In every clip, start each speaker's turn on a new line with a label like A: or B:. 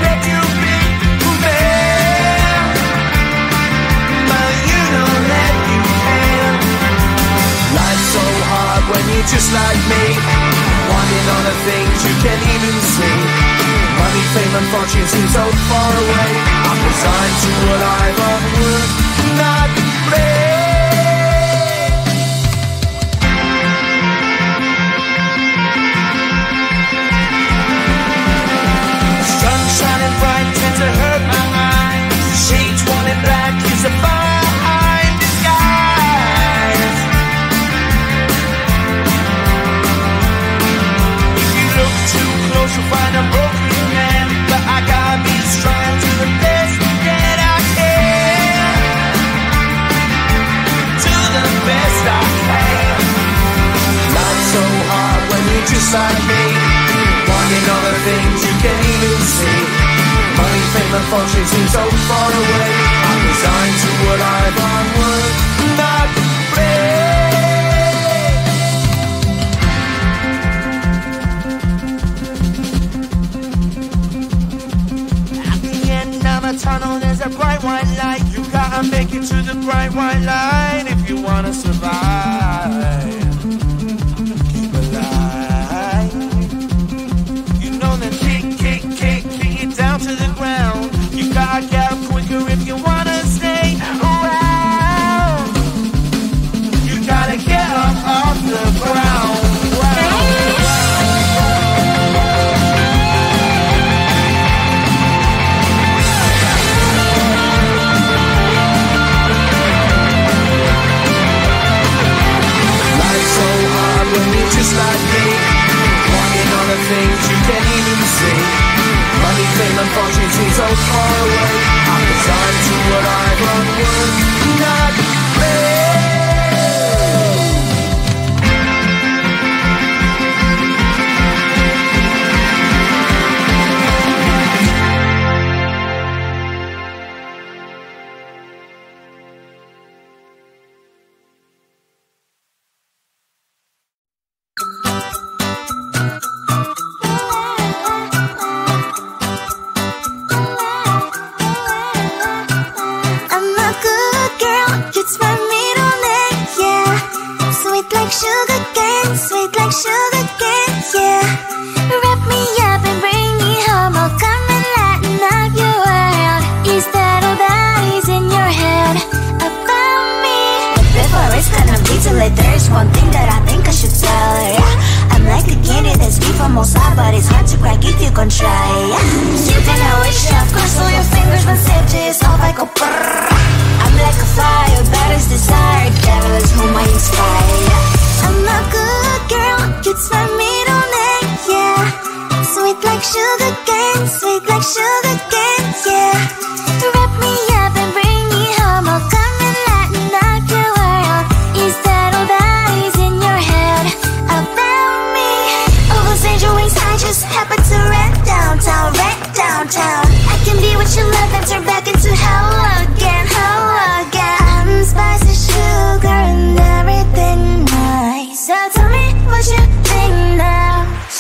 A: let you be man, but you don't let you can. Life's so hard when you're just like me, wanting all the things you can't even see. Money, fame and fortune seem so far away. I'm resigned to what I've would not play. Sun shining bright tends to hurt my mind. Shades worn in black is a fine disguise. If you look too close you'll find a broken man, but I gotta be strong to the best that I can. To the best I can. Life's so hard when you're just like me, wanting all the things you can't even see. Money, fame and fortune seem so far away. I'm resigned to what I've would not play. At the end of a tunnel there's a bright white light. You gotta make it to the bright white light if you wanna survive. Keep alive. You know that kick it down to the ground. You gotta get up quicker if you wanna stay around. You gotta get up off the ground. Life's so hard when you're just like me, wanting all the things you can't even see. Money, fame and fortune seem so far away. I'm resigned to what I've would not play.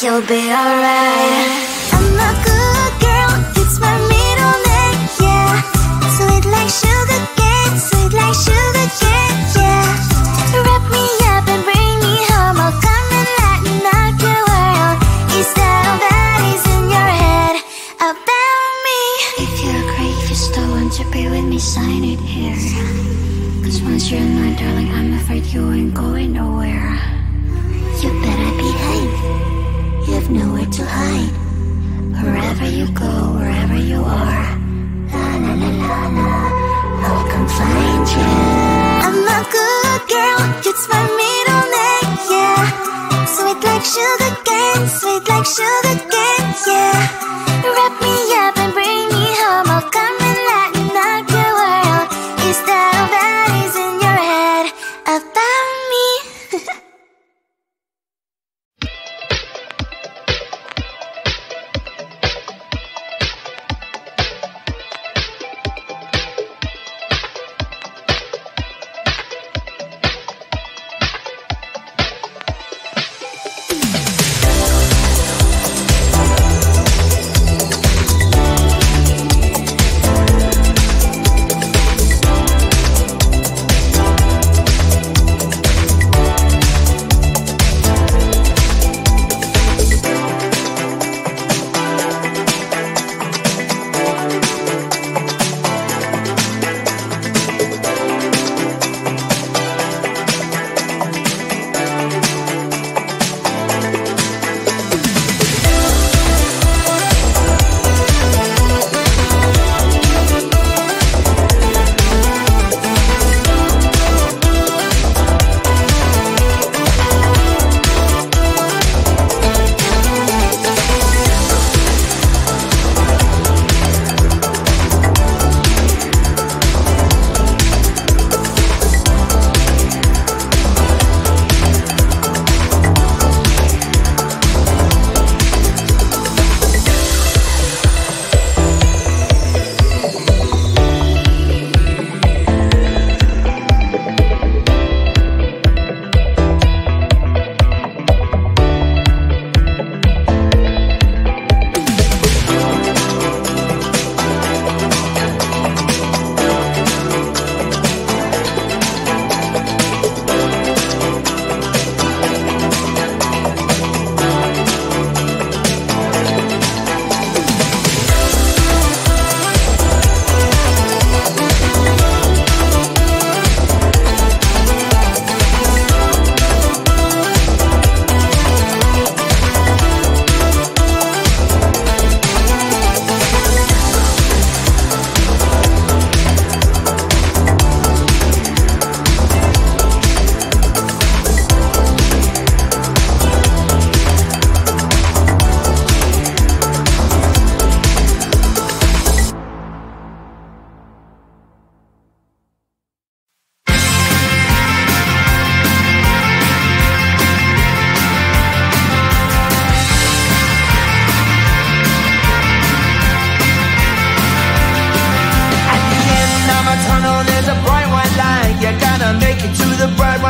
B: You'll be alright. I'm a good girl, it's my middle name, yeah. Sweet like sugar cane, sweet like sugar cane, yeah. Wrap me up and bring me home, I'll come and lighten up your world. Is that all that is in your head about me? If you're great, if you still want to be with me, sign it here. Cause once you're mine, darling, I'm afraid you ain't going nowhere. You better behave, you have nowhere to hide. Wherever you go, wherever you are, la la la la la, I'll come find you. I'm a good girl, it's my middle name, yeah. Sweet like sugar cane, sweet like sugar cane, yeah. Wrap me up and bring me home, I'll come and lighten up your world. Is that all that is in your head about me?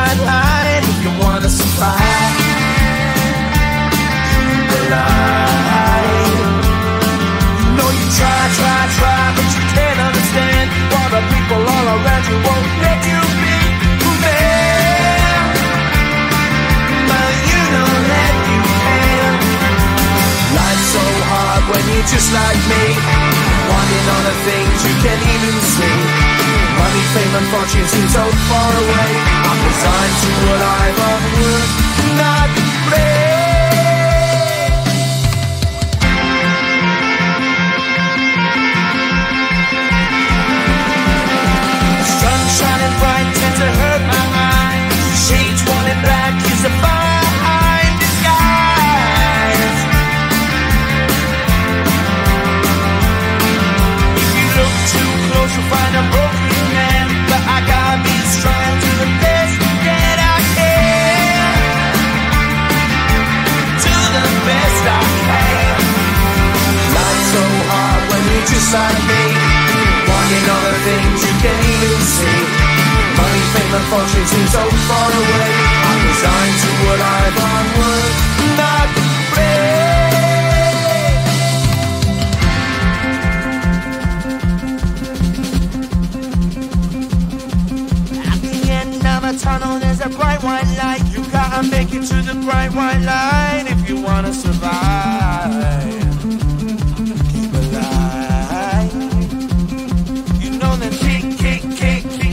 A: bright light if you wanna survive. Keep alive. You know you try, but you can't understand why the people all around you won't let you be who they are. But you know that you can. Life's so hard when you're just like me, wanting all the things you can't even see. Money, fame and fortune seem so far away. I'm resigned to what I've unworked, not play. Sun shining bright tends to hurt my eyes. Shades worn in black is a fine disguise. If you look too close you'll find a broken man, but I gotta be strong to the best that I can. To the best I can. Life's so hard when you're just like me, wanting all the things you can't even see. Money, fame and fortune seem so far away. I'm resigned to what I've unworked, not at the end of a tunnel there's a bright white light. You gotta make it to the bright white light if you wanna survive. Keep alive. You know that kick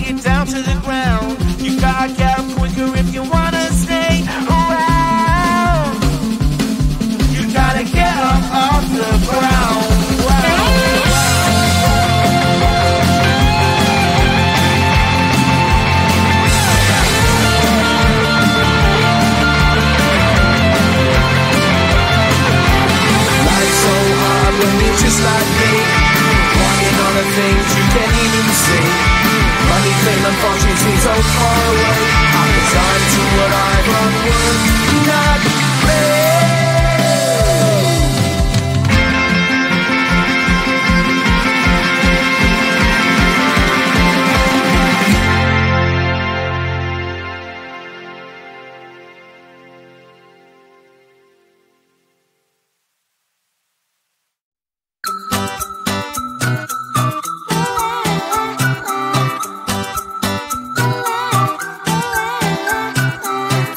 A: it down to the ground. You gotta get up quicker if you wanna stay around. You gotta get up off the ground. Life's so hard when you're just like me, wanting all the things you can't even see. Money, fame and fortune seem so far away. I'm resigned to what I've unworked, not play.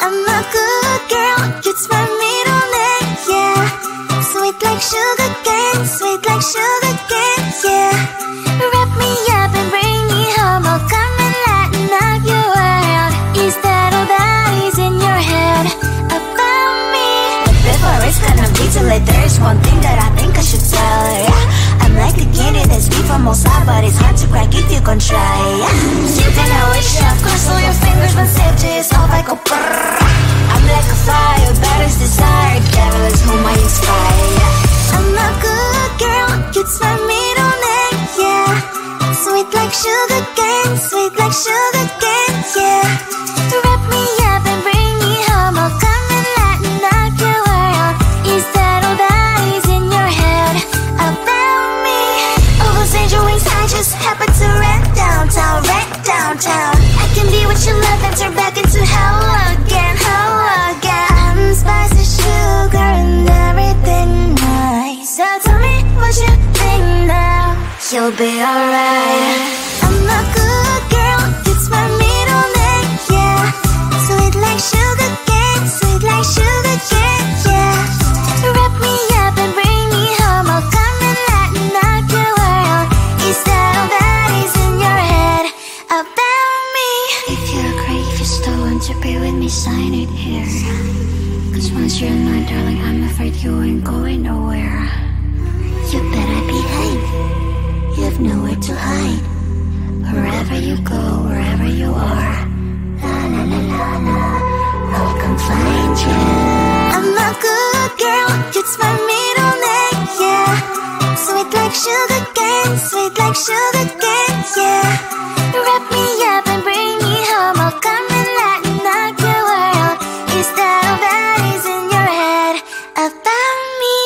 B: I'm a good girl, it's my middle name, yeah. Sweet like sugar cane, sweet like sugar cane, yeah. Wrap me up and bring me home, I'll come and lighten up your world. Is that all that is in your head about me? Before it's gonna be too late, there's one thing that I think I should tell ya. I'm like the candy that's sweet from outside, but it's hard to crack if you can try. You can wish, of course, all your fingers when safety is off, I go brrrr. I'm like a fire, battles desire, devil is whom I inspire. I'm a good girl, it's my middle name, yeah. Sweet like sugar cane, sweet like sugar cane, yeah. Wrap me up and bring me home, I'll come and lighten up your world. Is that all that is in your head about me? All those angel wings I just happen to rent downtown, rent downtown. I can be what you love and turn back into hell again, hell again. Spicy sugar and everything nice. So tell me what you think now. You'll be alright. I'm a good girl, it's my middle name, yeah. Sweet like sugar cane, sweet like sugar cane, yeah. Wrap me up and bring me home, I'll come and lighten up your world. Is that all that is in your head about me? If you agree, if you still want to be with me, sign it here. Cause once you're mine, darling, I'm afraid you ain't going nowhere. You better behave, you've nowhere to hide. Wherever you go, wherever you are, la la la la la, I'll come find you. I'm a good girl, it's my middle name, yeah. Sweet like sugar cane, sweet like sugar cane, yeah. Wrap me up and bring me home, I'll come and lighten up your world. Is that all that is in your head about me?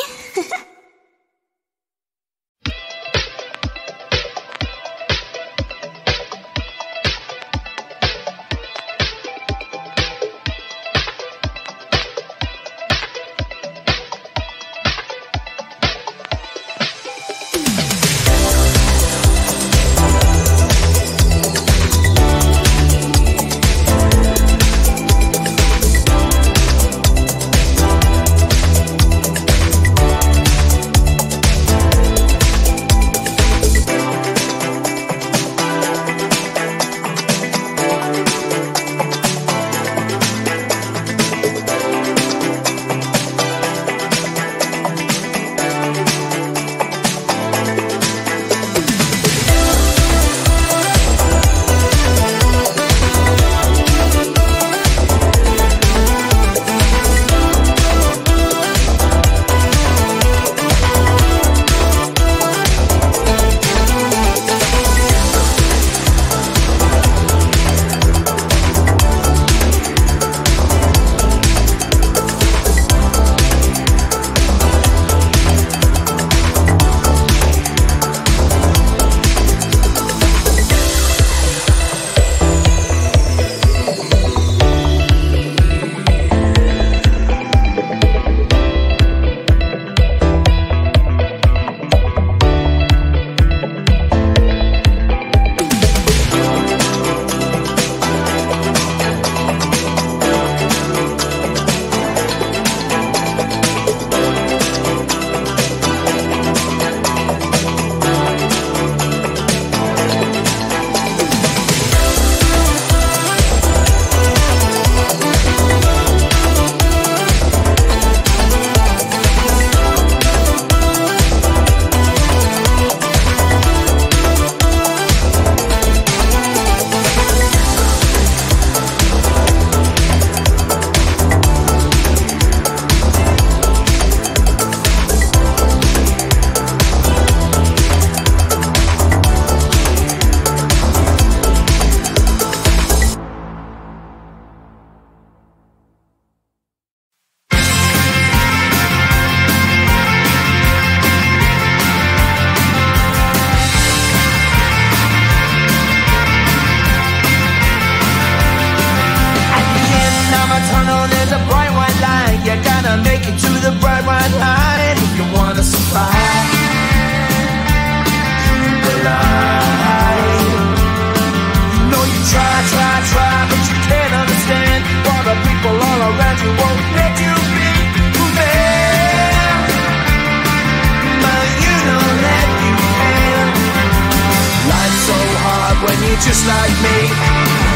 A: just like me,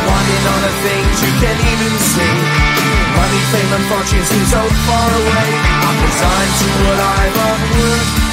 A: wanting all the things you can't even see. Money, fame and fortune seem so far away. I'm resigned to what I've unworked.